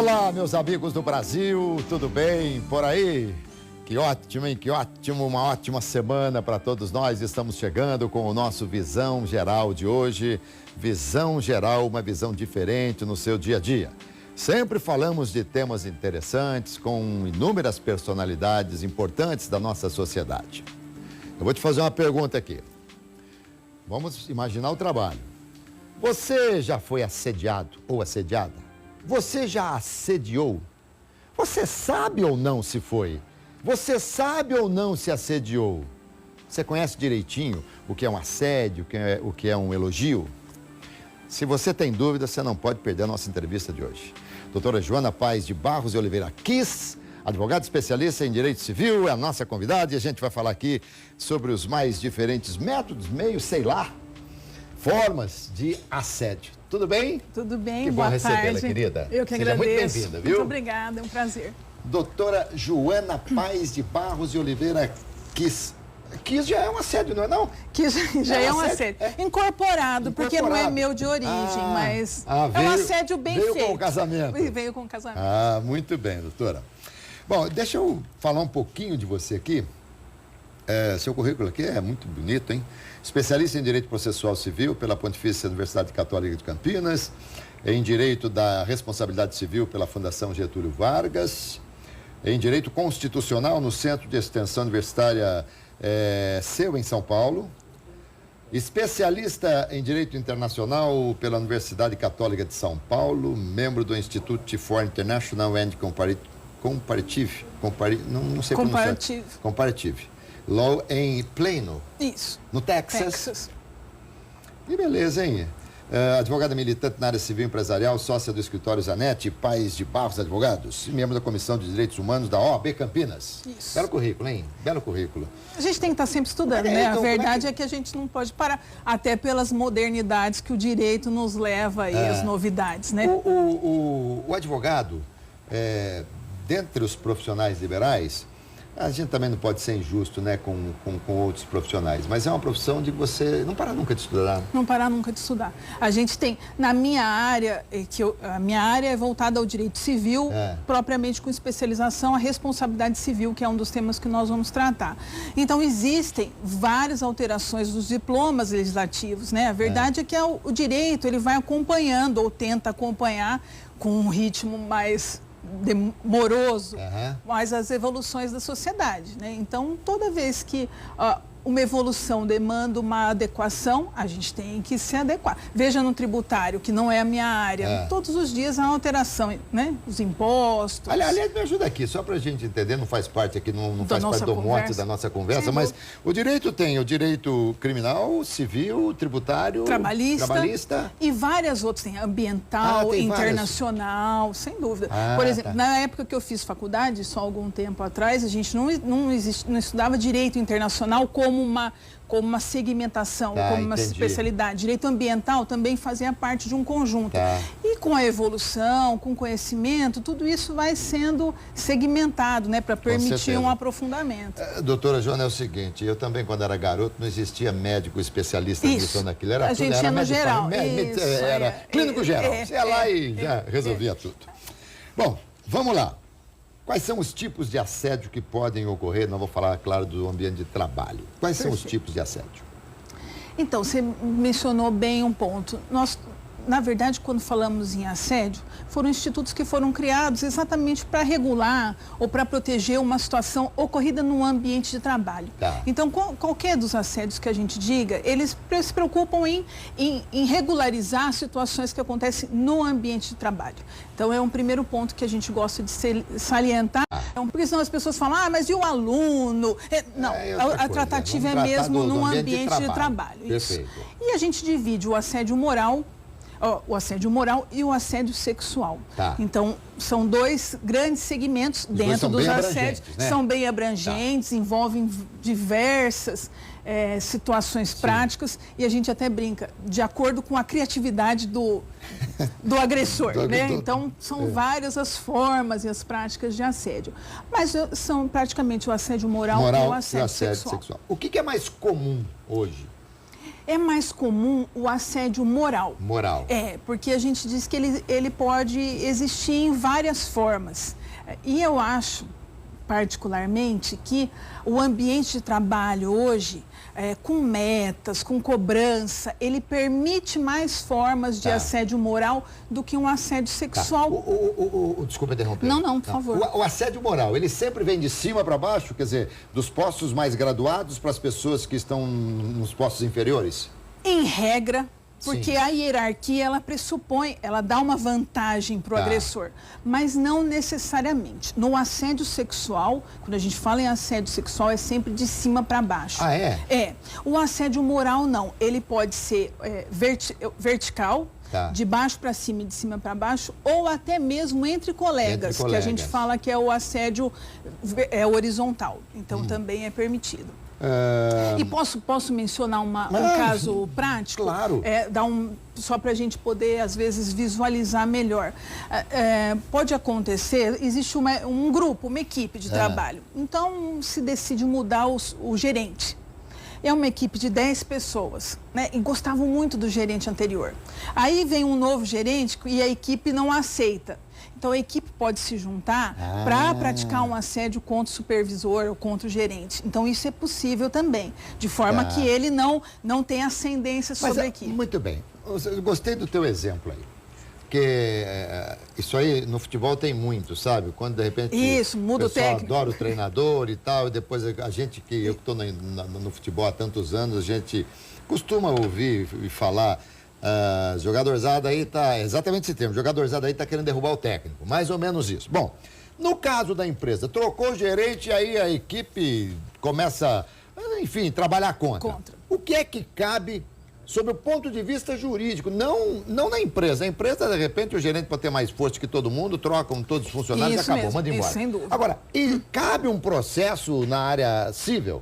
Olá, meus amigos do Brasil, tudo bem por aí? Que ótimo, hein? Que ótimo, uma ótima semana para todos nós. Estamos chegando com o nosso Visão Geral de hoje. Visão Geral, uma visão diferente no seu dia a dia. Sempre falamos de temas interessantes com inúmeras personalidades importantes da nossa sociedade. Eu vou te fazer uma pergunta aqui. Vamos imaginar o trabalho. Você já foi assediado ou assediada? Você já assediou? Você sabe ou não se foi? Você sabe ou não se assediou? Você conhece direitinho o que é um assédio, o que é um elogio? Se você tem dúvida, você não pode perder a nossa entrevista de hoje. Doutora Joana Paes de Barros e Oliveira Kiss, advogada especialista em direito civil, é a nossa convidada e a gente vai falar aqui sobre os mais diferentes métodos, meios, sei lá, formas de assédio. Tudo bem? Tudo bem, que bom recebê-la, querida. Eu que agradeço. Seja muito bem-vinda, viu? Muito obrigada, é um prazer. Doutora Joana Paes de Barros e Oliveira Kiss. Kiss já é um assédio, não é não? Kiss já é um assédio. Incorporado, porque não é meu de origem, mas é um assédio bem feito. Veio com o casamento. Veio com o casamento. Ah, muito bem, doutora. Bom, deixa eu falar um pouquinho de você aqui. Seu currículo aqui é muito bonito, hein? Especialista em Direito Processual Civil pela Pontifícia Universidade Católica de Campinas, em Direito da Responsabilidade Civil pela Fundação Getúlio Vargas, em Direito Constitucional no Centro de Extensão Universitária SEU, em São Paulo, especialista em Direito Internacional pela Universidade Católica de São Paulo, membro do Institute for International and Comparative Law em Plano. Isso. No Texas. Que beleza, hein? Advogada militante na área civil empresarial, sócia do escritório Zanetti, Paes de Barros Advogados, e membro da Comissão de Direitos Humanos da OAB Campinas. Isso. Belo currículo, hein? Belo currículo. A gente tem que estar sempre estudando, né? Então, a verdade é que a gente não pode parar, até pelas modernidades que o direito nos leva aí, as novidades, né? O advogado, dentre os profissionais liberais, a gente também não pode ser injusto, né, com outros profissionais, mas é uma profissão de você não parar nunca de estudar. Não parar nunca de estudar. A gente tem, na minha área, a minha área é voltada ao direito civil, propriamente com especialização, a responsabilidade civil, que é um dos temas que nós vamos tratar. Então, existem várias alterações dos diplomas legislativos, né? A verdade é que o direito, ele vai acompanhando, ou tenta acompanhar, com um ritmo mais demoroso, mas as evoluções da sociedade, né? Então, toda vez que uma evolução demanda uma adequação, a gente tem que se adequar. Veja no tributário, que não é a minha área, todos os dias há uma alteração, né? Os impostos. Aliás, me ajuda aqui, só para a gente entender, não faz parte aqui, não faz parte do mote da nossa conversa, mas o direito tem o direito criminal, civil, tributário, trabalhista e várias outras, tem ambiental, internacional, várias, sem dúvida. Por exemplo, na época que eu fiz faculdade, só algum tempo atrás, a gente não estudava direito internacional como uma segmentação, como uma especialidade. Direito ambiental também fazia parte de um conjunto. E com a evolução, com o conhecimento, tudo isso vai sendo segmentado, né, para permitir um aprofundamento. Doutora Joana, é o seguinte, eu também, quando era garoto, não existia médico especialista nisso ou naquilo. Era a gente ia no geral. Era clínico geral. Você ia lá e já resolvia tudo. Bom, vamos lá. Quais são os tipos de assédio que podem ocorrer? Não vou falar, claro, do ambiente de trabalho. Quais são os tipos de assédio? Então, você mencionou bem um ponto. Nós, na verdade, quando falamos em assédio, foram institutos que foram criados exatamente para regular ou para proteger uma situação ocorrida no ambiente de trabalho. Então, qualquer dos assédios que a gente diga, eles se preocupam em regularizar situações que acontecem no ambiente de trabalho. Então, é um primeiro ponto que a gente gosta de salientar, porque senão as pessoas falam, mas e o aluno? Não, a tratativa é mesmo num ambiente de trabalho. Perfeito. E a gente divide o assédio moral e o assédio sexual. Então, são dois grandes segmentos dentro dos assédios. São bem abrangentes, envolvem diversas situações práticas e a gente até brinca, de acordo com a criatividade do agressor, né? Então, são várias as formas e as práticas de assédio. Mas são praticamente o assédio moral e o assédio sexual. O que é mais comum hoje? É mais comum o assédio moral. Moral. Porque a gente diz que ele pode existir em várias formas. E eu acho, particularmente, que o ambiente de trabalho hoje, com metas, com cobrança, ele permite mais formas de assédio moral do que um assédio sexual. Desculpa interromper. Não, por favor. O assédio moral, ele sempre vem de cima para baixo, quer dizer, dos postos mais graduados para as pessoas que estão nos postos inferiores? Em regra. Porque a hierarquia, ela pressupõe, ela dá uma vantagem para o agressor, mas não necessariamente. No assédio sexual, quando a gente fala em assédio sexual, é sempre de cima para baixo. Ah, é? O assédio moral, não. Ele pode ser vertical, de baixo para cima e de cima para baixo, ou até mesmo entre colegas, que a gente fala que é o assédio horizontal. Então, também é permitido. E posso mencionar um caso prático? Claro. Só para a gente poder, às vezes, visualizar melhor. Pode acontecer, existe um grupo, uma equipe de trabalho. Então, se decide mudar o gerente. É uma equipe de 10 pessoas, né? E gostavam muito do gerente anterior. Aí vem um novo gerente e a equipe não aceita. Então, a equipe pode se juntar para praticar um assédio contra o supervisor ou contra o gerente. Então, isso é possível também, de forma que ele não tenha ascendência sobre a equipe. Muito bem. Eu gostei do teu exemplo aí. Porque isso aí no futebol tem muito, sabe? Quando de repente muda o técnico. Adora o treinador e tal, e depois eu que estou no futebol há tantos anos, a gente costuma ouvir e falar... jogadorzada aí tá, exatamente esse termo, jogadorzada aí tá querendo derrubar o técnico, mais ou menos isso. Bom, no caso da empresa, trocou o gerente, aí a equipe começa, enfim, trabalhar contra. O que é que cabe sob o ponto de vista jurídico? Não na empresa. A empresa, de repente, o gerente pode ter mais força que todo mundo, trocam todos os funcionários e acabou, manda embora. Isso, sem dúvida. Agora, e cabe um processo na área civil?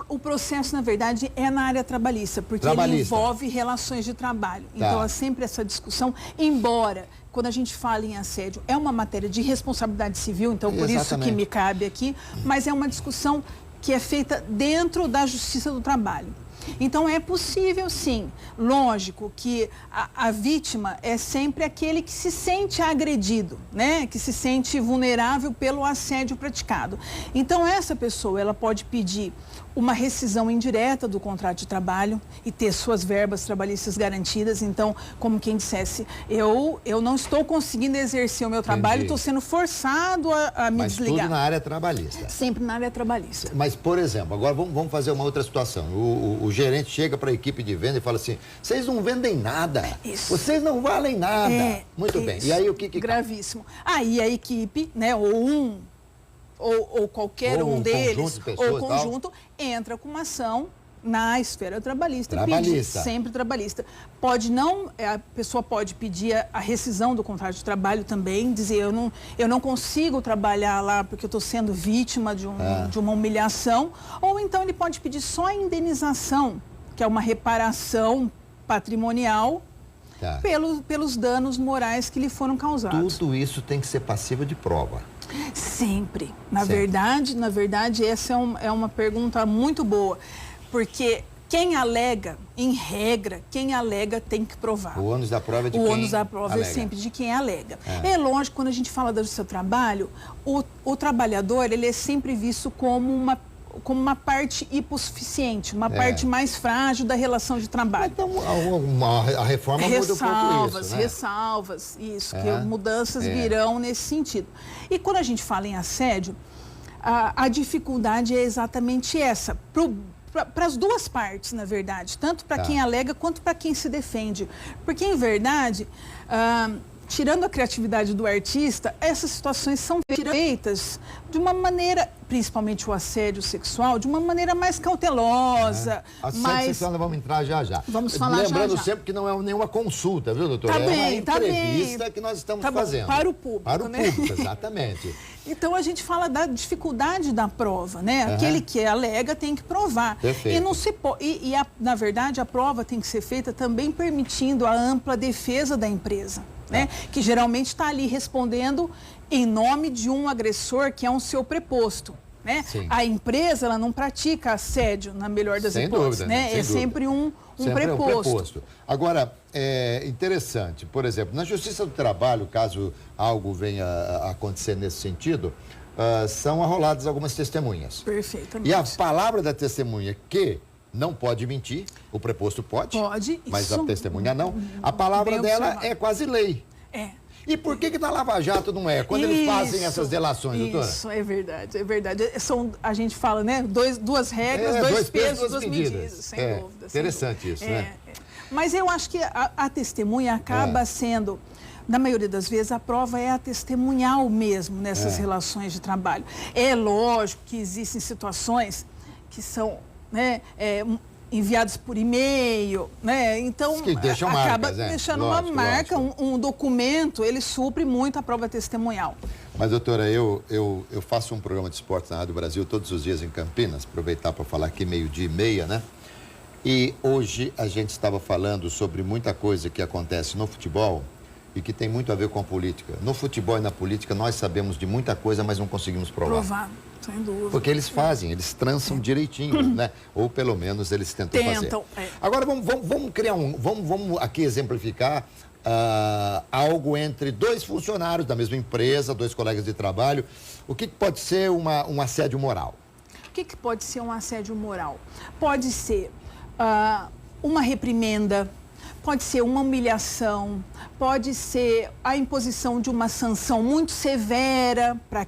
O processo, na verdade, é na área trabalhista, porque ele envolve relações de trabalho. Então, há sempre essa discussão, embora, quando a gente fala em assédio, é uma matéria de responsabilidade civil, então por isso que me cabe aqui, mas é uma discussão que é feita dentro da Justiça do Trabalho. Então, é possível, sim. Lógico que a vítima é sempre aquele que se sente agredido, né? Que se sente vulnerável pelo assédio praticado. Então, essa pessoa, ela pode pedir uma rescisão indireta do contrato de trabalho e ter suas verbas trabalhistas garantidas. Então, como quem dissesse, eu não estou conseguindo exercer o meu trabalho, estou sendo forçado a me desligar. Mas tudo na área trabalhista. Sempre na área trabalhista. Mas, por exemplo, agora vamos fazer uma outra situação. O gerente chega para a equipe de venda e fala assim, vocês não vendem nada, vocês não valem nada. Muito bem. E aí o que... Gravíssimo. Aí a equipe, né, ou qualquer um deles, ou conjunto, entra com uma ação na esfera trabalhista. Sempre trabalhista. A pessoa pode pedir a rescisão do contrato de trabalho também, dizer eu não consigo trabalhar lá porque eu estou sendo vítima de uma humilhação, ou então ele pode pedir só a indenização, que é uma reparação patrimonial, pelos danos morais que lhe foram causados. Tudo isso tem que ser passível de prova. Sempre. Na verdade, essa é uma pergunta muito boa, porque quem alega, em regra, quem alega tem que provar. O ônus da prova é de quem alega. O ônus da prova é sempre de quem alega. É lógico, quando a gente fala do seu trabalho, o trabalhador, ele é sempre visto como uma parte hipossuficiente, uma parte mais frágil da relação de trabalho. Então, a reforma muda um pouco isso, né? Ressalvas, que mudanças virão nesse sentido. E quando a gente fala em assédio, a dificuldade é exatamente essa, para as duas partes, na verdade, tanto para quem alega quanto para quem se defende. Porque, em verdade, tirando a criatividade do artista, essas situações são feitas de uma maneira, principalmente o assédio sexual, de uma maneira mais cautelosa. Assédio sexual nós vamos entrar já. Vamos falar Lembrando sempre que não é nenhuma consulta, viu, doutora? É uma entrevista que nós estamos fazendo. Para o público. Para o público, exatamente. Então, a gente fala da dificuldade da prova, né? Aquele que alega tem que provar. Perfeito. E não se na verdade, a prova tem que ser feita também permitindo a ampla defesa da empresa, né? Que geralmente está ali respondendo em nome de um agressor que é um seu preposto. né? A empresa, ela não pratica assédio, na melhor das hipóteses, dúvida, né? É sempre um preposto. Agora, é interessante, por exemplo, na Justiça do Trabalho, caso algo venha a acontecer nesse sentido, são arroladas algumas testemunhas. Perfeitamente. E a palavra da testemunha que não pode mentir, o preposto pode, mas a testemunha não. A palavra dela é quase lei. E por que na Lava Jato não é? Quando eles fazem essas delações, doutora? Isso, é verdade, é verdade. A gente fala, né? Duas regras, dois pesos, duas medidas. Sem dúvida. Interessante isso, né? Mas eu acho que a testemunha acaba sendo, na maioria das vezes, a prova é a testemunhal mesmo nessas relações de trabalho. É lógico que existem situações que são, né, enviados por e-mail, né? Então, que deixam acaba marcas, deixando uma marca, um documento, ele supre muito a prova testemunhal. Mas, doutora, eu faço um programa de esportes na Rádio Brasil todos os dias em Campinas, aproveitar para falar aqui 12:30, né? E hoje a gente estava falando sobre muita coisa que acontece no futebol e que tem muito a ver com a política. No futebol e na política nós sabemos de muita coisa, mas não conseguimos provar. Sem dúvida. Porque eles fazem, eles trançam direitinho, né? Ou pelo menos eles tentam fazer. Agora vamos criar vamos aqui exemplificar algo entre dois funcionários da mesma empresa, dois colegas de trabalho. O que pode ser um assédio moral? O que pode ser um assédio moral? Pode ser uma reprimenda, pode ser uma humilhação, pode ser a imposição de uma sanção muito severa para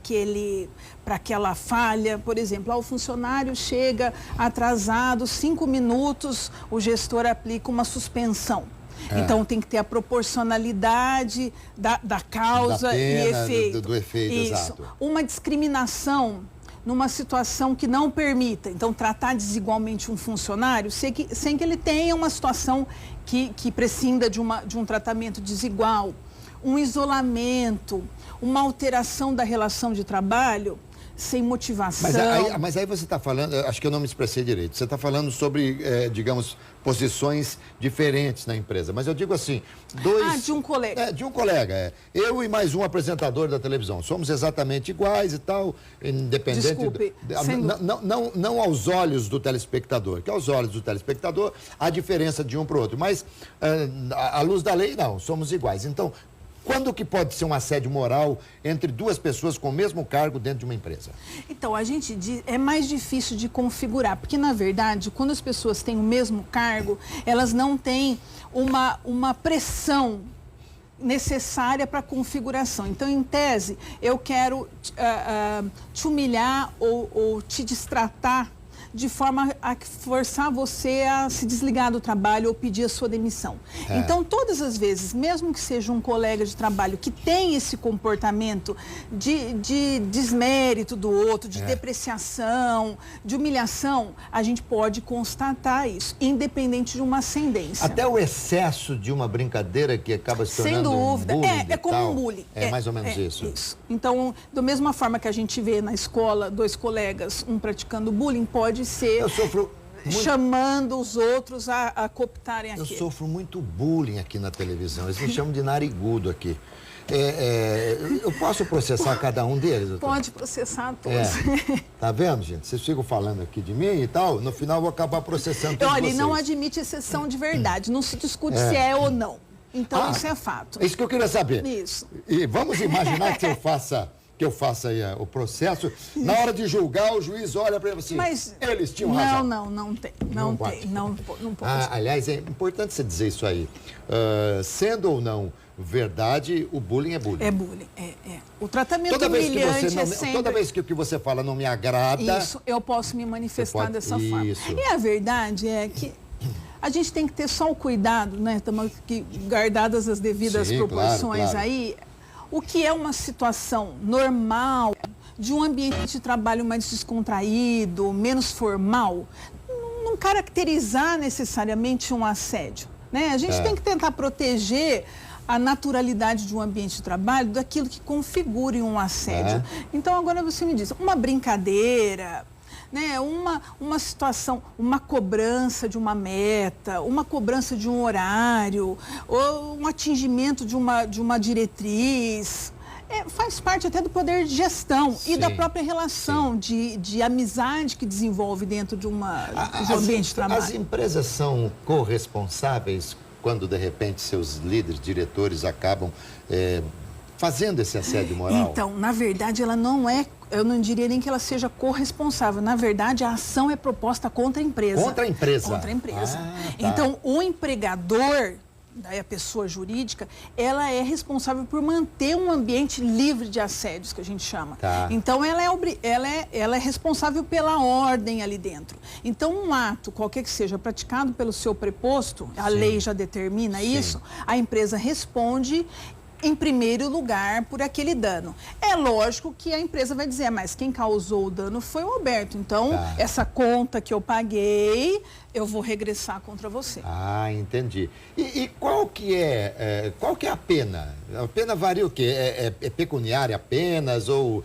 aquela falha. Por exemplo, o funcionário chega atrasado 5 minutos, o gestor aplica uma suspensão. Então tem que ter a proporcionalidade da causa e efeito. Do efeito, exato. Uma discriminação numa situação que não permita, então, tratar desigualmente um funcionário sem que ele tenha uma situação que prescinda de um tratamento desigual, um isolamento, uma alteração da relação de trabalho sem motivação. Mas aí você está falando, acho que eu não me expressei direito, você está falando sobre, digamos, posições diferentes na empresa, mas eu digo assim, de um colega. De um colega, eu e mais um apresentador da televisão, somos exatamente iguais e tal, independente... Desculpe, não aos olhos do telespectador, que aos olhos do telespectador há diferença de um para o outro, mas à luz da lei, não, somos iguais. Então, quando que pode ser um assédio moral entre duas pessoas com o mesmo cargo dentro de uma empresa? Então, a gente diz, é mais difícil de configurar, porque, na verdade, quando as pessoas têm o mesmo cargo, elas não têm uma pressão necessária para a configuração. Então, em tese, eu quero te humilhar ou te destratar de forma a forçar você a se desligar do trabalho ou pedir a sua demissão. Então, todas as vezes, mesmo que seja um colega de trabalho que tem esse comportamento de desmérito do outro, de depreciação, de humilhação, a gente pode constatar isso, independente de uma ascendência. Até o excesso de uma brincadeira que acaba se tornando sem dúvida. Um bullying é como um bullying. É mais ou menos isso. Então, da mesma forma que a gente vê na escola dois colegas, um praticando bullying, pode ser chamando os outros a cooptarem aquilo. Eu sofro muito bullying aqui na televisão. Eles me chamam de narigudo aqui. Eu posso processar cada um deles, doutor? Pode processar todos. Tá vendo, gente? Vocês ficam falando aqui de mim e tal, no final eu vou acabar processando todos vocês. Olha, não admite exceção de verdade. Não se discute se é ou não. Então, isso é fato. É isso que eu queria saber. Isso. E vamos imaginar que eu faça aí o processo. Na hora de julgar, o juiz olha para ele assim, mas eles tinham razão. Não tem. Não pode. Aliás, é importante você dizer isso aí. Sendo ou não verdade, o bullying é bullying. É bullying, O tratamento humilhante é sempre... Toda vez que o que você fala não me agrada... Isso, eu posso me manifestar dessa forma. E a verdade é que a gente tem que ter só o cuidado, né? Estamos aqui guardadas as devidas proporções claro. Aí... O que é uma situação normal, de um ambiente de trabalho mais descontraído, menos formal, não caracterizar necessariamente um assédio, né? A gente tem que tentar proteger a naturalidade de um ambiente de trabalho daquilo que configure um assédio. Então, agora você me diz, uma brincadeira... Né, uma situação, uma cobrança de uma meta, uma cobrança de um horário, ou um atingimento de uma diretriz, faz parte até do poder de gestão Sim, e da própria relação de amizade que desenvolve dentro de um ambiente de trabalho. As empresas são corresponsáveis quando, de repente, seus líderes, diretores acabam fazendo esse assédio moral? Então, na verdade, ela não é, eu não diria nem que ela seja corresponsável. Na verdade, a ação é proposta contra a empresa. Contra a empresa? Contra a empresa. Tá. Então, o empregador, daí a pessoa jurídica, ela é responsável por manter um ambiente livre de assédios, que a gente chama. Tá. Então, ela é responsável pela ordem ali dentro. Então, um ato, qualquer que seja, praticado pelo seu preposto, a lei já determina isso, a empresa responde em primeiro lugar por aquele dano. É lógico que a empresa vai dizer, mas quem causou o dano foi o Alberto. Então, essa conta que eu paguei, eu vou regressar contra você. Ah, entendi. E qual que é a pena? A pena varia o quê? É pecuniária apenas ou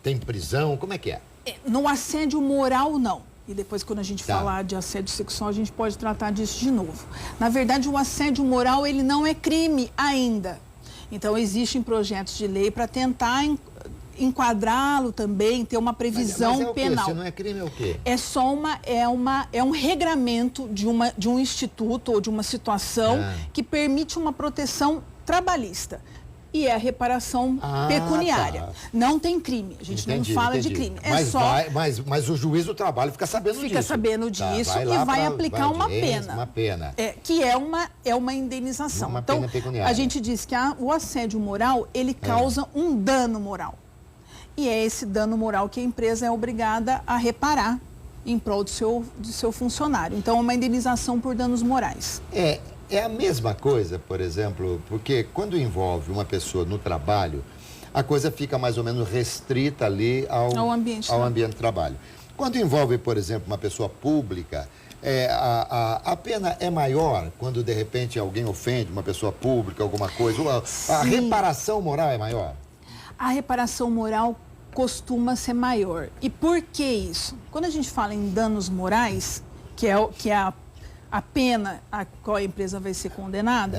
tem prisão? Como é que é? No assédio moral, não. E depois, quando a gente falar de assédio sexual, a gente pode tratar disso de novo. Na verdade, o assédio moral, ele não é crime ainda. Então, existem projetos de lei para tentar enquadrá-lo também, ter uma previsão mas penal. Se não é crime, é o quê? É só um regramento de um instituto ou de uma situação que permite uma proteção trabalhista. E é a reparação pecuniária. Tá. Não tem crime. A gente não fala de crime. Mas o juiz do trabalho fica sabendo disso. Fica sabendo disso e vai aplicar uma pena. Uma pena. Que é uma indenização. Uma então, pena pecuniária. A gente diz que o assédio moral, ele causa um dano moral. E é esse dano moral que a empresa é obrigada a reparar em prol do seu funcionário. Então, é uma indenização por danos morais. É a mesma coisa, por exemplo, porque quando envolve uma pessoa no trabalho, a coisa fica mais ou menos restrita ali ao ambiente de trabalho. Quando envolve, por exemplo, uma pessoa pública, a pena é maior quando, de repente, alguém ofende uma pessoa pública, alguma coisa. A reparação moral é maior? A reparação moral costuma ser maior. E por que isso? Quando a gente fala em danos morais, que é a pena a qual a empresa vai ser condenada,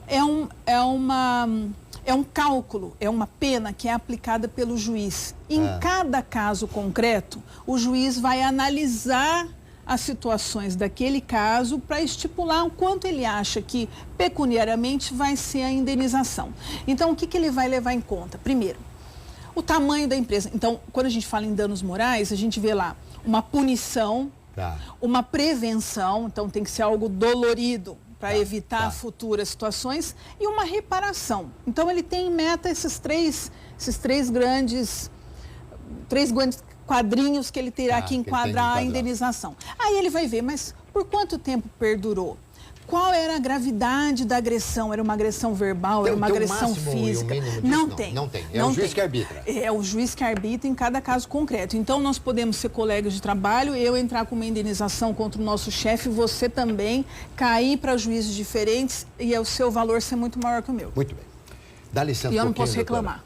é um cálculo, é uma pena que é aplicada pelo juiz. Em cada caso concreto, o juiz vai analisar as situações daquele caso para estipular o quanto ele acha que pecuniariamente vai ser a indenização. Então, o que ele vai levar em conta? Primeiro, o tamanho da empresa. Então, quando a gente fala em danos morais, a gente vê lá uma punição, uma prevenção, então tem que ser algo dolorido para evitar futuras situações, e uma reparação. Então, ele tem em meta esses três grandes quadrinhos que ele terá que enquadrar a indenização. Aí ele vai ver, mas por quanto tempo perdurou? Qual era a gravidade da agressão? Era uma agressão verbal? Era uma agressão física? Não tem. É o juiz que arbitra. É o juiz que arbitra em cada caso concreto. Então, nós podemos ser colegas de trabalho, eu entrar com uma indenização contra o nosso chefe, você também cair para juízes diferentes e o seu valor ser muito maior que o meu. Muito bem. Dá licença. E eu não posso reclamar.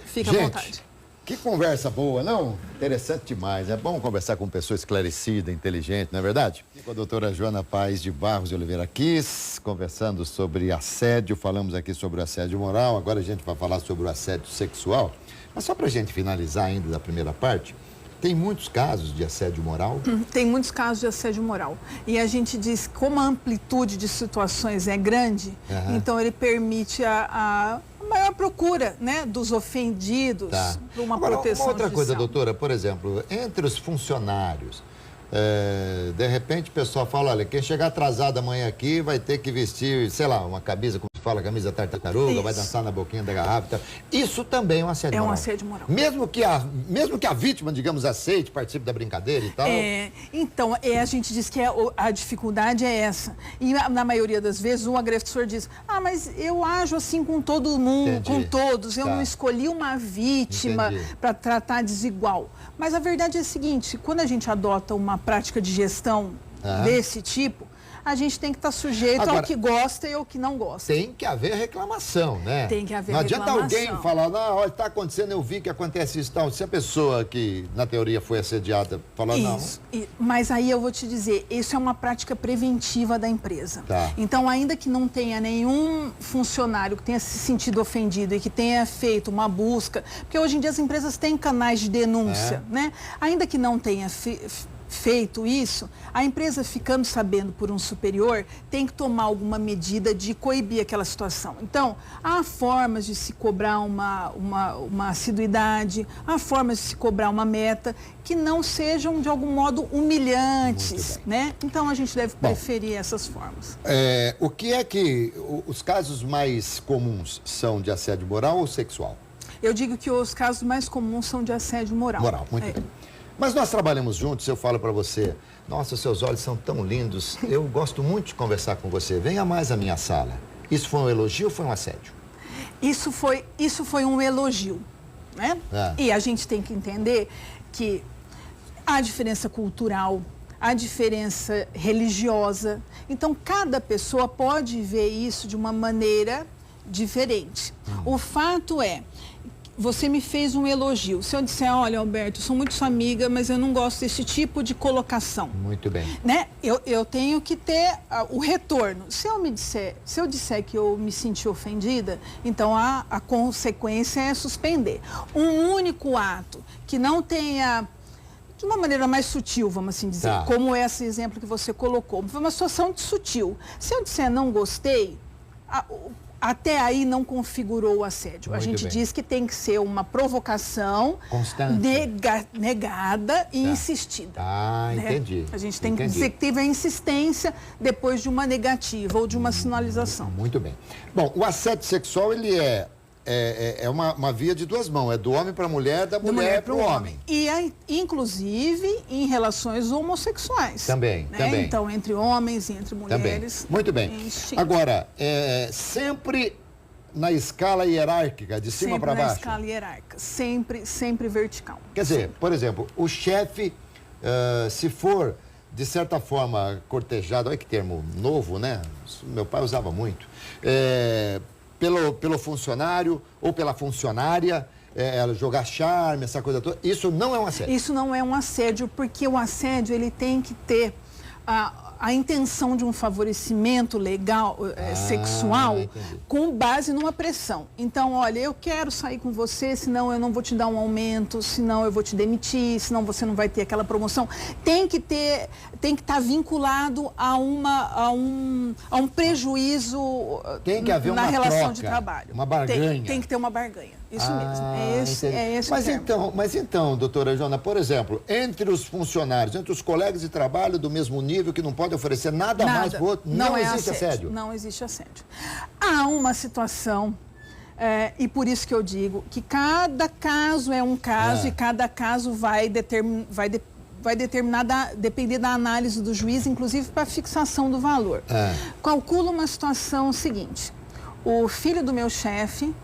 Fica à vontade. Que conversa boa, não? Interessante demais. É bom conversar com pessoa esclarecida, inteligente, não é verdade? E com a doutora Joana Paes de Barros de Oliveira Kiss, conversando sobre assédio. Falamos aqui sobre o assédio moral, agora a gente vai falar sobre o assédio sexual. Mas só para a gente finalizar ainda da primeira parte, tem muitos casos de assédio moral? Tem muitos casos de assédio moral. E a gente diz que como a amplitude de situações é grande, então ele permite a maior procura, né, dos ofendidos para uma proteção uma outra judicial. coisa, doutora, por exemplo, entre os funcionários, de repente o pessoal fala, olha, quem chegar atrasado amanhã aqui vai ter que vestir, sei lá, uma camisa, como se fala, camisa tartaruga, vai dançar na boquinha da garrafa e tal. Isso também é um assédio moral. É um assédio moral. Mesmo que a vítima, digamos, aceite, participe da brincadeira e tal. Então, a gente diz que a dificuldade é essa. E na maioria das vezes o agressor diz, mas eu ajo assim com todo mundo, com todos. Eu não escolhi uma vítima para tratar desigual. Mas a verdade é a seguinte, quando a gente adota uma prática de gestão desse tipo, a gente tem que estar sujeito ao que gosta e ao que não gosta. Tem que haver reclamação, né? Tem que haver reclamação. Não reclamação. adianta alguém falar, não, olha, está acontecendo, eu vi que acontece isso e tal. Se a pessoa que, na teoria, foi assediada, falar isso, não... Mas aí eu vou te dizer, isso é uma prática preventiva da empresa. Tá. Então, ainda que não tenha nenhum funcionário que tenha se sentido ofendido e que tenha feito uma busca, porque hoje em dia as empresas têm canais de denúncia, né? Ainda que não tenha feito isso, a empresa, ficando sabendo por um superior, tem que tomar alguma medida de coibir aquela situação. Então, há formas de se cobrar uma assiduidade, há formas de se cobrar uma meta que não sejam, de algum modo, humilhantes, né? Então, a gente deve preferir essas formas. O que é que os casos mais comuns são de assédio moral ou sexual? Eu digo que os casos mais comuns são de assédio moral. Moral, muito bem. Mas nós trabalhamos juntos, eu falo para você, nossa, seus olhos são tão lindos, eu gosto muito de conversar com você, venha mais à minha sala. Isso foi um elogio ou foi um assédio? Isso foi um elogio, né? E a gente tem que entender que há diferença cultural, há diferença religiosa, então cada pessoa pode ver isso de uma maneira diferente. O fato é, você me fez um elogio. Se eu disser, olha, Alberto, eu sou muito sua amiga, mas eu não gosto desse tipo de colocação. Muito bem. Né? Eu tenho que ter o retorno. Se eu disser que eu me senti ofendida, então a consequência é suspender. Um único ato que não tenha, de uma maneira mais sutil, vamos assim dizer, como esse exemplo que você colocou, foi uma situação sutil. Se eu disser não gostei, até aí não configurou o assédio. A gente diz que tem que ser uma provocação negada e insistida. Entendi. A gente tem que dizer que teve a insistência depois de uma negativa ou de uma sinalização. Muito bem. Bom, o assédio sexual, ele é uma via de duas mãos. É do homem para a mulher, da mulher para o homem. E, inclusive, em relações homossexuais. Também, né? também. Então, entre homens e entre mulheres. Também. Muito bem. Agora, sempre na escala hierárquica, de cima para baixo? Sempre na escala hierárquica. Sempre vertical. Quer dizer, por exemplo, o chefe, se for, de certa forma, cortejado, olha que termo novo, né? Meu pai usava muito. Pelo funcionário ou pela funcionária, jogar charme, essa coisa toda, isso não é um assédio? Isso não é um assédio, porque o assédio, ele tem que ter a intenção de um favorecimento legal, sexual, com base numa pressão. Então, olha, eu quero sair com você, senão eu não vou te dar um aumento, senão eu vou te demitir, senão você não vai ter aquela promoção. Tem que estar vinculado a um prejuízo na relação troca, de trabalho. Uma barganha. Tem que ter uma barganha. Isso mesmo. É esse mas então, doutora Joana, por exemplo, entre os funcionários, entre os colegas de trabalho do mesmo nível que não pode oferecer nada mais para o outro, não existe assédio? Não existe assédio. Há uma situação, e por isso que eu digo que cada caso é um caso e cada caso vai depender da análise do juiz, inclusive para a fixação do valor. Calcula uma situação seguinte: o filho do meu chefe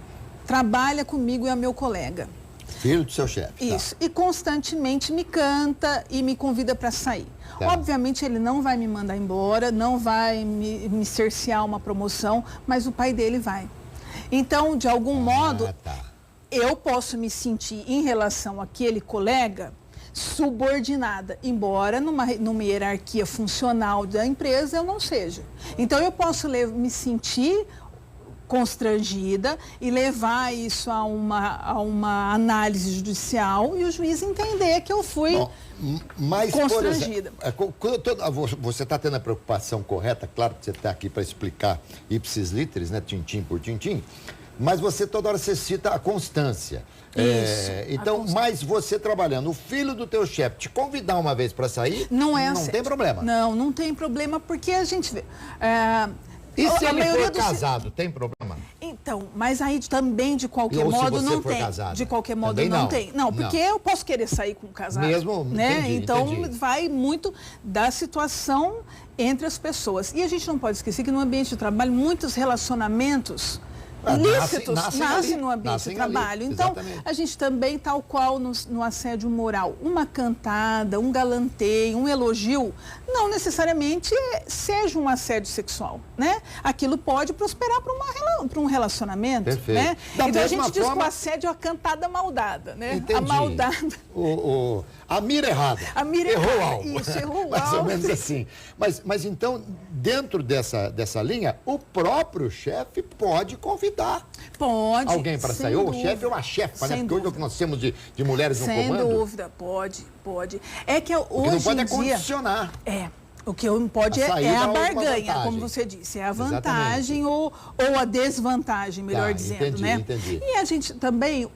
trabalha comigo e é meu colega. Filho do seu chefe. Isso. E constantemente me canta e me convida para sair. Obviamente ele não vai me mandar embora, não vai me cercear uma promoção, mas o pai dele vai. Então, de algum modo, eu posso me sentir, em relação àquele colega, subordinada, embora numa hierarquia funcional da empresa eu não seja. Então, eu posso me sentir constrangida e levar isso a uma análise judicial e o juiz entender que eu fui constrangida. Você está tendo a preocupação correta, claro que você está aqui para explicar ipsis literis, né, tintim por tintim, mas você toda hora você cita a constância. Então, mas você trabalhando, o filho do teu chefe te convidar uma vez para sair, não tem problema. Não tem problema, porque a gente vê... E se ele for casado, tem problema? Então, mas aí também, de qualquer modo, não tem. Casada, de qualquer modo, não tem. Não, porque eu posso querer sair com o casado. Mesmo, né? Então, entendi. Vai muito da situação entre as pessoas. E a gente não pode esquecer que no ambiente de trabalho, muitos relacionamentos lícitos nascem no ambiente de trabalho. Então, exatamente. A gente também, tal qual no assédio moral, uma cantada, um galanteio, um elogio, não necessariamente seja um assédio sexual, né? Aquilo pode prosperar para um relacionamento, perfeito. Né? Então a gente diz que o assédio é a cantada maldada, né? Entendi. A maldada. A mira errada. A mira errou errada. o alvo. Isso, errou o alvo. Mais ou menos assim. Mas então, dentro dessa linha, o próprio chefe pode convidar alguém para sair. Ou o chefe ou a chefa, né? Porque hoje é o que nós temos de mulheres no comando. Sem dúvida, pode. É que hoje não pode em dia... condicionar. O que não pode é a barganha, como você disse. É a vantagem ou a desvantagem, melhor dizendo, entendi, né? Entendi. E a gente também...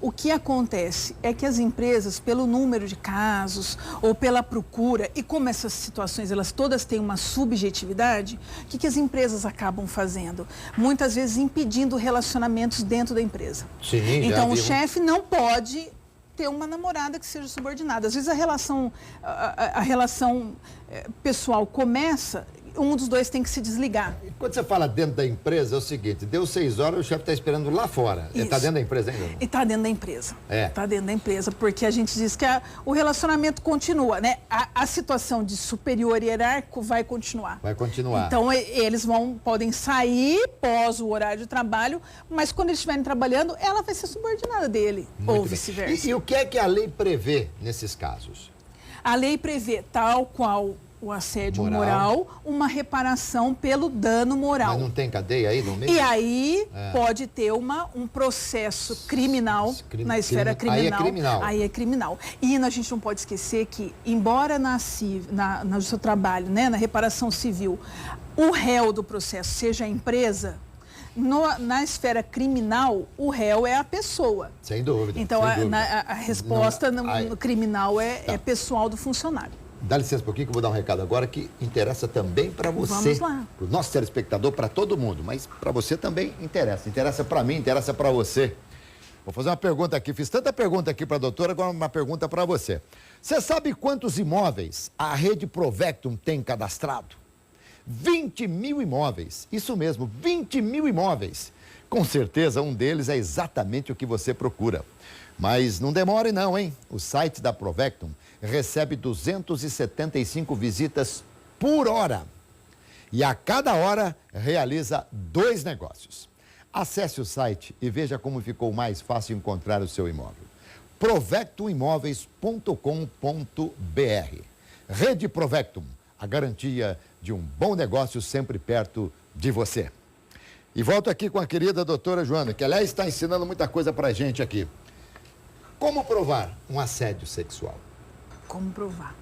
O que acontece é que as empresas, pelo número de casos ou pela procura, e como essas situações elas todas têm uma subjetividade, o que as empresas acabam fazendo? Muitas vezes impedindo relacionamentos dentro da empresa. Sim, então o chefe não pode ter uma namorada que seja subordinada. Às vezes a relação pessoal começa, um dos dois tem que se desligar. E quando você fala dentro da empresa, é o seguinte, deu 6 horas, o chefe está esperando lá fora. Ele está dentro da empresa ainda? E está dentro da empresa. Está dentro da empresa, porque a gente diz que o relacionamento continua, né? A situação de superior hierárquico vai continuar. Vai continuar. Então, eles podem sair pós o horário de trabalho, mas quando eles estiverem trabalhando, ela vai ser subordinada dele, ou vice-versa. E o que é que a lei prevê nesses casos? A lei prevê, tal qual o assédio moral, uma reparação pelo dano moral. Mas não tem cadeia aí no meio? E aí pode ter um processo criminal na esfera criminal. Aí é criminal. E a gente não pode esquecer que, embora no seu trabalho, né, na reparação civil, o réu do processo seja a empresa, na esfera criminal, o réu é a pessoa. Sem dúvida. Então, sem dúvida. A resposta no criminal é pessoal do funcionário. Dá licença um pouquinho que eu vou dar um recado agora que interessa também para você. Vamos lá. Para o nosso telespectador, para todo mundo. Mas para você também interessa. Interessa para mim, interessa para você. Vou fazer uma pergunta aqui. Fiz tanta pergunta aqui para a doutora, agora uma pergunta para você. Você sabe quantos imóveis a rede Provectum tem cadastrado? 20 mil imóveis. Isso mesmo, 20 mil imóveis. Com certeza um deles é exatamente o que você procura. Mas não demore não, hein? O site da Provectum recebe 275 visitas por hora. E a cada hora realiza 2 negócios. Acesse o site e veja como ficou mais fácil encontrar o seu imóvel. provectumimóveis.com.br. Rede Provectum, a garantia de um bom negócio sempre perto de você. E volto aqui com a querida doutora Joana, que aliás está ensinando muita coisa pra gente aqui. Como provar um assédio sexual? Como provar?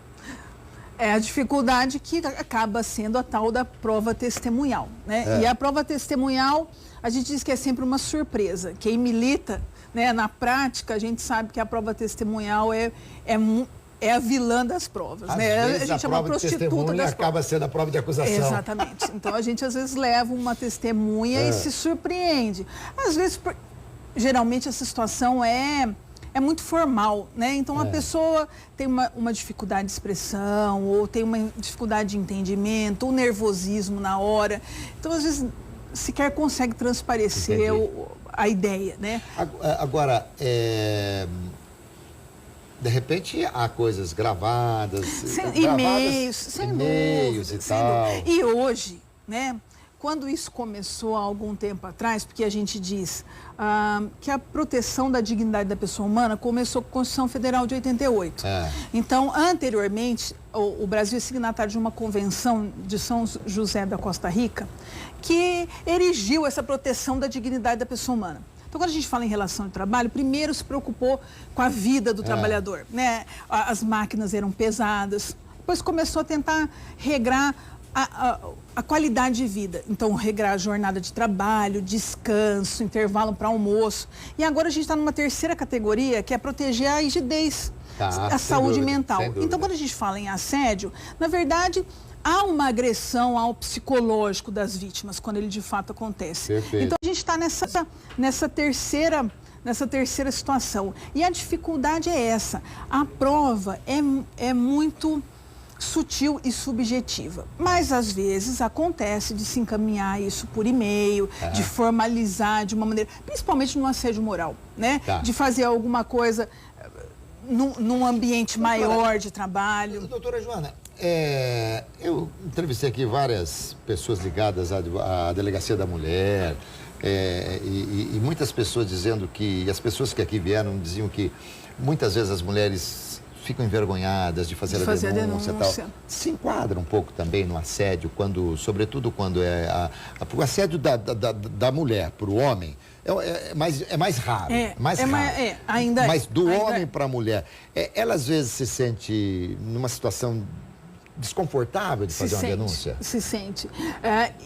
É a dificuldade que acaba sendo a tal da prova testemunhal, né? E a prova testemunhal, a gente diz que é sempre uma surpresa. Quem milita, né, na prática, a gente sabe que a prova testemunhal é a vilã das provas, né? A gente é uma prostituta das acaba sendo a prova de acusação. Exatamente. Então a gente às vezes leva uma testemunha e se surpreende. Às vezes, geralmente essa situação é muito formal, né? Então a pessoa tem uma dificuldade de expressão ou tem uma dificuldade de entendimento, um nervosismo na hora. Então às vezes sequer consegue transparecer a ideia, né? Agora, de repente há coisas gravadas, e-mails e tal. E hoje, né? Quando isso começou há algum tempo atrás, porque a gente diz que a proteção da dignidade da pessoa humana começou com a Constituição Federal de 88. Então, anteriormente, o Brasil é signatário de uma convenção de São José da Costa Rica que erigiu essa proteção da dignidade da pessoa humana. Então, quando a gente fala em relação ao trabalho, primeiro se preocupou com a vida do trabalhador, né? As máquinas eram pesadas, depois começou a tentar regrar a qualidade de vida. Então, regrar a jornada de trabalho, descanso, intervalo para almoço. E agora a gente está numa terceira categoria, que é proteger a rigidez, a saúde mental. Então, quando a gente fala em assédio, na verdade, há uma agressão ao psicológico das vítimas, quando ele de fato acontece. Perfeito. Então, a gente está nessa terceira situação. E a dificuldade é essa. A prova é muito sutil e subjetiva. Mas, às vezes, acontece de se encaminhar isso por e-mail, de formalizar de uma maneira, principalmente no assédio moral, né? De fazer alguma coisa num ambiente maior de trabalho. Doutora Joana, eu entrevistei aqui várias pessoas ligadas à Delegacia da Mulher, e muitas pessoas dizendo que, as pessoas que aqui vieram diziam que muitas vezes as mulheres ficam envergonhadas de fazer a denúncia e tal. Se enquadra um pouco também no assédio, sobretudo quando o assédio da mulher para o homem é mais raro. Ainda Mas do homem para a mulher, ela às vezes se sente numa situação desconfortável de fazer uma denúncia? Se sente.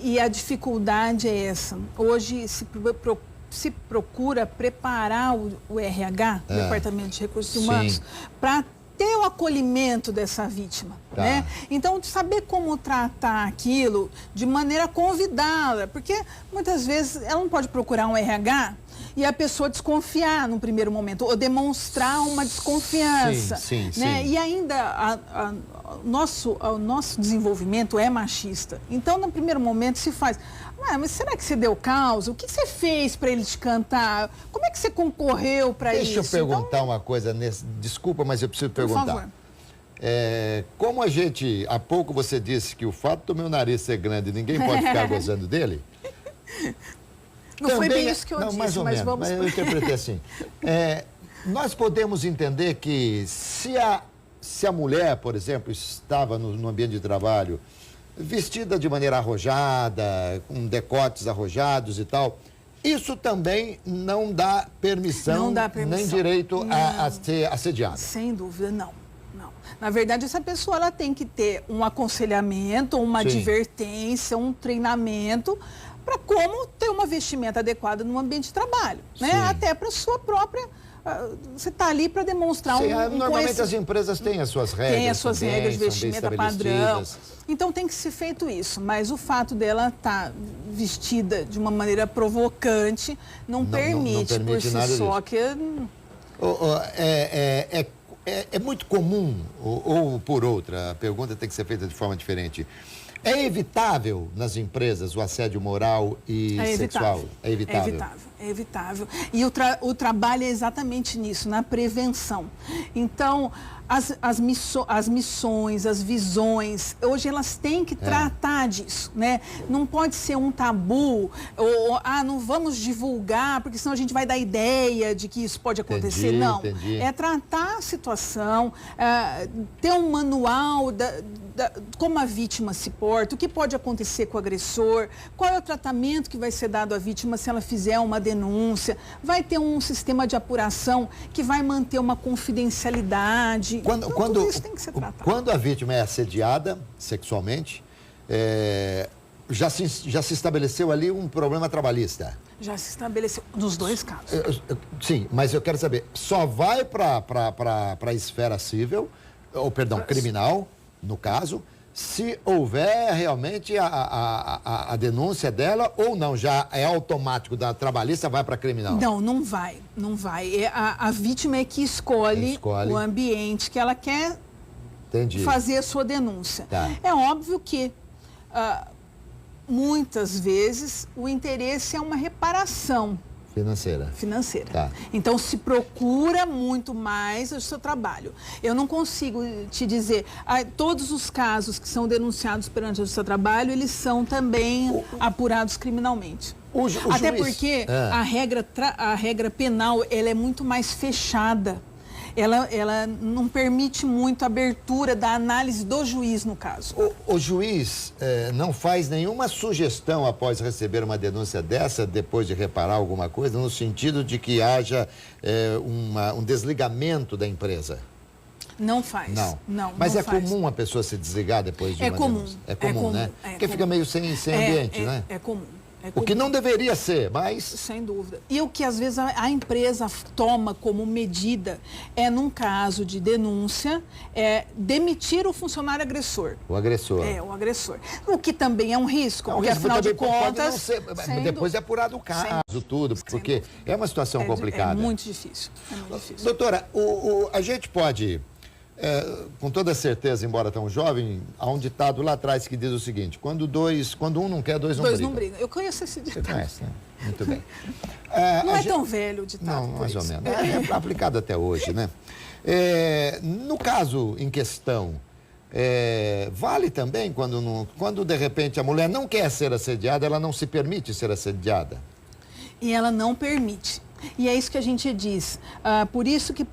E a dificuldade é essa. Hoje se procura preparar o RH, o Departamento de Recursos Humanos, para ter o acolhimento dessa vítima, né? Então, saber como tratar aquilo de maneira a convidá-la, porque muitas vezes ela não pode procurar um RH e a pessoa desconfiar no primeiro momento, ou demonstrar uma desconfiança, né? E ainda o nosso desenvolvimento é machista. Então, no primeiro momento se faz... mas será que você deu causa? O que você fez para ele te cantar? Como é que você concorreu para isso? Deixa eu perguntar uma coisa, desculpa, mas eu preciso perguntar. Por favor. Como há pouco você disse que o fato do meu nariz ser grande, ninguém pode ficar gozando dele? Não também, foi bem isso que eu disse, mais ou menos, vamos... Mas eu interpretei assim. Nós podemos entender que se a mulher, por exemplo, estava no ambiente de trabalho vestida de maneira arrojada, com decotes arrojados e tal, isso também não dá permissão, nem direito a ser assediada. Sem dúvida, não. Na verdade, essa pessoa ela tem que ter um aconselhamento, uma advertência, um treinamento para como ter uma vestimenta adequada no ambiente de trabalho, né? Até para sua própria... Você está ali para demonstrar normalmente as empresas têm as suas regras. Tem as suas regras de vestimenta padrão. Então tem que ser feito isso. Mas o fato dela estar vestida de uma maneira provocante não permite por si só que... É muito comum, ou por outra, a pergunta tem que ser feita de forma diferente. É evitável nas empresas o assédio moral e sexual? É evitável. É evitável. E o trabalho é exatamente nisso, na prevenção. Então, as missões, as visões, hoje elas têm que tratar disso, né? Não pode ser um tabu, ou não vamos divulgar, porque senão a gente vai dar ideia de que isso pode acontecer. Entendi. É tratar a situação, ter um manual como a vítima se porta, o que pode acontecer com o agressor, qual é o tratamento que vai ser dado à vítima se ela fizer uma denúncia, vai ter um sistema de apuração que vai manter uma confidencialidade. Tudo isso tem que ser tratado. Quando a vítima é assediada sexualmente, já se estabeleceu ali um problema trabalhista? Já se estabeleceu, nos dois casos. Sim, mas eu quero saber, só vai para a esfera civil, criminal, no caso, se houver realmente a denúncia dela ou não, já é automático da trabalhista, vai para criminal? Não vai. A vítima é que escolhe o ambiente que ela quer fazer a sua denúncia. É óbvio que muitas vezes o interesse é uma reparação financeira. Então, se procura muito mais o seu trabalho. Eu não consigo te dizer, todos os casos que são denunciados perante o seu trabalho, eles são também apurados criminalmente. Até porque a regra penal, ela é muito mais fechada. Ela não permite muito a abertura da análise do juiz, no caso. O juiz não faz nenhuma sugestão após receber uma denúncia dessa, depois de reparar alguma coisa, no sentido de que haja um desligamento da empresa? Não faz. Não. Mas é comum a pessoa se desligar depois de uma denúncia? É comum, né? Porque fica meio sem ambiente, né? É comum. O que não deveria ser, mas... Sem dúvida. E o que às vezes a empresa toma como medida num caso de denúncia, demitir o funcionário agressor. O agressor. O agressor. O que também é um risco, porque afinal de contas... Depois é apurado o caso, tudo, porque é uma situação complicada. É muito difícil. Doutora, a gente pode com toda certeza, embora tão jovem, há um ditado lá atrás que diz o seguinte: quando um não quer, dois não brigam. Eu conheço esse ditado. Você conhece, né? Muito bem. Não é tão velho o ditado. Não, mais ou menos. É aplicado até hoje, né? No caso em questão, vale também quando de repente a mulher não quer ser assediada, ela não se permite ser assediada? E ela não permite. E é isso que a gente diz. Por isso que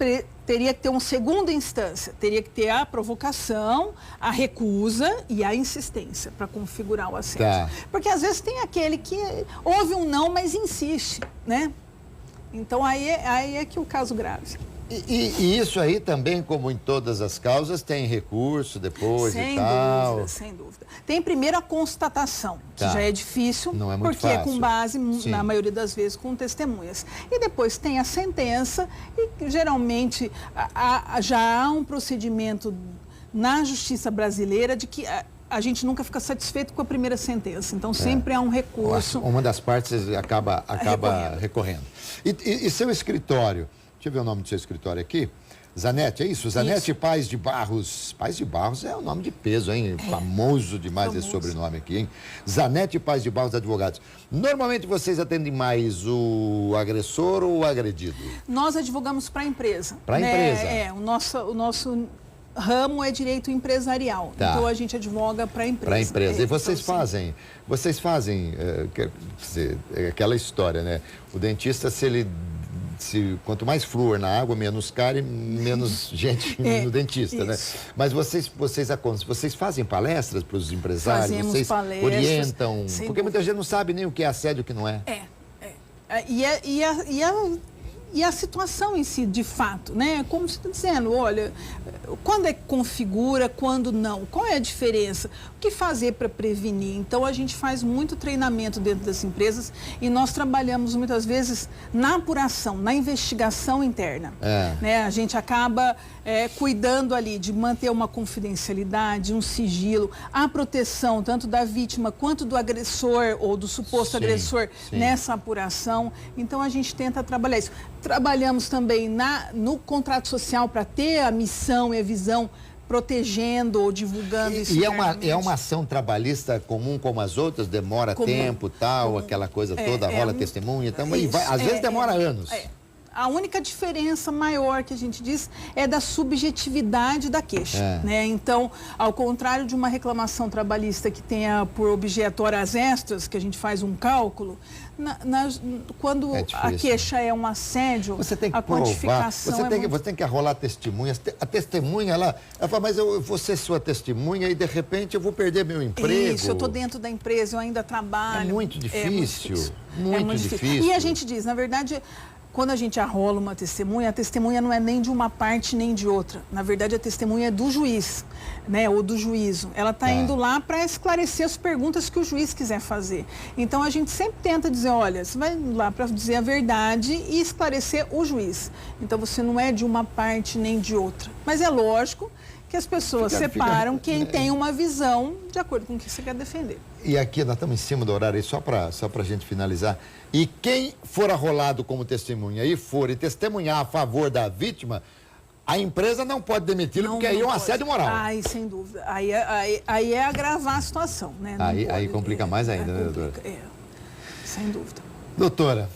teria que ter uma segunda instância. Teria que ter a provocação, a recusa e a insistência para configurar o assédio. Tá. Porque às vezes tem aquele que ouve um não, mas insiste, né? Então aí é que o caso grave. E isso aí também, como em todas as causas, tem recurso depois e tal? Sem dúvida. Tem primeiro a constatação, que já é difícil, não é muito porque fácil. É com base, na maioria das vezes, com testemunhas. E depois tem a sentença e, geralmente, já há um procedimento na justiça brasileira de que a gente nunca fica satisfeito com a primeira sentença. Então, sempre há um recurso. Uma das partes acaba recorrendo. E seu escritório? Deixa eu ver o nome do seu escritório aqui. Zanetti, é isso? Zanetti Paz de Barros. Paz de Barros é um nome de peso, hein? Famoso demais esse sobrenome aqui, hein? Zanetti Paz de Barros Advogados. Normalmente vocês atendem mais o agressor ou o agredido? Nós advogamos para a empresa. Para a empresa? O nosso ramo é direito empresarial. Tá. Então a gente advoga para a empresa. Para a empresa. E vocês fazem, quer dizer, aquela história, né? O dentista, quanto mais flúor na água, menos cárie, menos gente no dentista, isso. Né? Mas vocês fazem palestras para os empresários? Fazemos vocês palestras, orientam? Porque muita gente não sabe nem o que é assédio e o que não é. E a situação em si, de fato, né? Como você está dizendo, olha, quando é que configura, quando não? Qual é a diferença? O que fazer para prevenir? Então, a gente faz muito treinamento dentro das empresas e nós trabalhamos muitas vezes na apuração, na investigação interna. Né? A gente acaba cuidando ali de manter uma confidencialidade, um sigilo, a proteção tanto da vítima quanto do agressor ou do suposto agressor nessa apuração. Então, a gente tenta trabalhar isso. Trabalhamos também no contrato social para ter a missão e a visão protegendo ou divulgando isso. E é uma ação trabalhista comum como as outras? Demora tempo, tal, aquela coisa toda, rola testemunha, às vezes demora anos. A única diferença maior que a gente diz é da subjetividade da queixa, né? Então, ao contrário de uma reclamação trabalhista que tenha por objeto horas extras, que a gente faz um cálculo, quando a queixa é um assédio, você tem que a quantificação você tem que arrolar testemunhas. A testemunha, ela fala, mas eu vou ser sua testemunha e de repente eu vou perder meu emprego. Isso, eu estou dentro da empresa, eu ainda trabalho. É muito difícil. Muito difícil. E a gente diz, na verdade, quando a gente arrola uma testemunha, a testemunha não é nem de uma parte nem de outra. Na verdade, a testemunha é do juiz, né, ou do juízo. Ela está indo lá para esclarecer as perguntas que o juiz quiser fazer. Então, a gente sempre tenta dizer, olha, você vai lá para dizer a verdade e esclarecer o juiz. Então, você não é de uma parte nem de outra. Mas é lógico que as pessoas separam quem tem uma visão de acordo com o que você quer defender. E aqui nós estamos em cima do horário, só para a gente finalizar. E quem for arrolado como testemunha e testemunhar a favor da vítima, a empresa não pode demiti-lo, porque aí é um assédio moral. Sem dúvida. Aí é agravar a situação, né? Aí complica mais ainda, né, doutora? Sem dúvida. Doutora,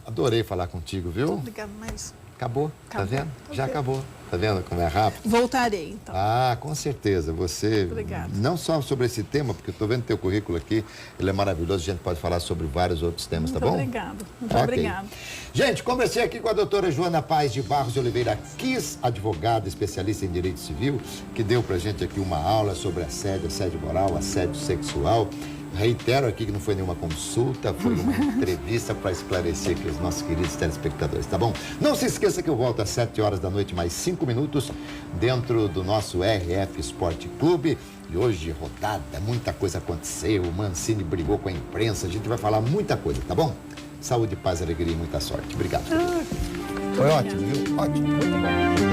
adorei falar contigo, viu? Muito obrigada, mas... Acabou, tá vendo? Já acabou. Tá vendo como é rápido? Voltarei, então. Com certeza. Você, obrigada. Não só sobre esse tema, porque eu estou vendo teu currículo aqui, ele é maravilhoso, a gente pode falar sobre vários outros temas, tá bom? Muito obrigada. Gente, conversei aqui com a doutora Joana Paz de Barros de Oliveira Kiss, advogada, especialista em direito civil, que deu pra gente aqui uma aula sobre assédio moral, assédio sexual. Reitero aqui que não foi nenhuma consulta, foi uma entrevista para esclarecer aqui os nossos queridos telespectadores, tá bom? Não se esqueça que eu volto às 7 horas da noite, mais 5 minutos, dentro do nosso RF Esporte Clube. E hoje, rodada, muita coisa aconteceu, o Mancini brigou com a imprensa, a gente vai falar muita coisa, tá bom? Saúde, paz, alegria e muita sorte. Obrigado. Foi ótimo, viu? Ótimo. Muito bom.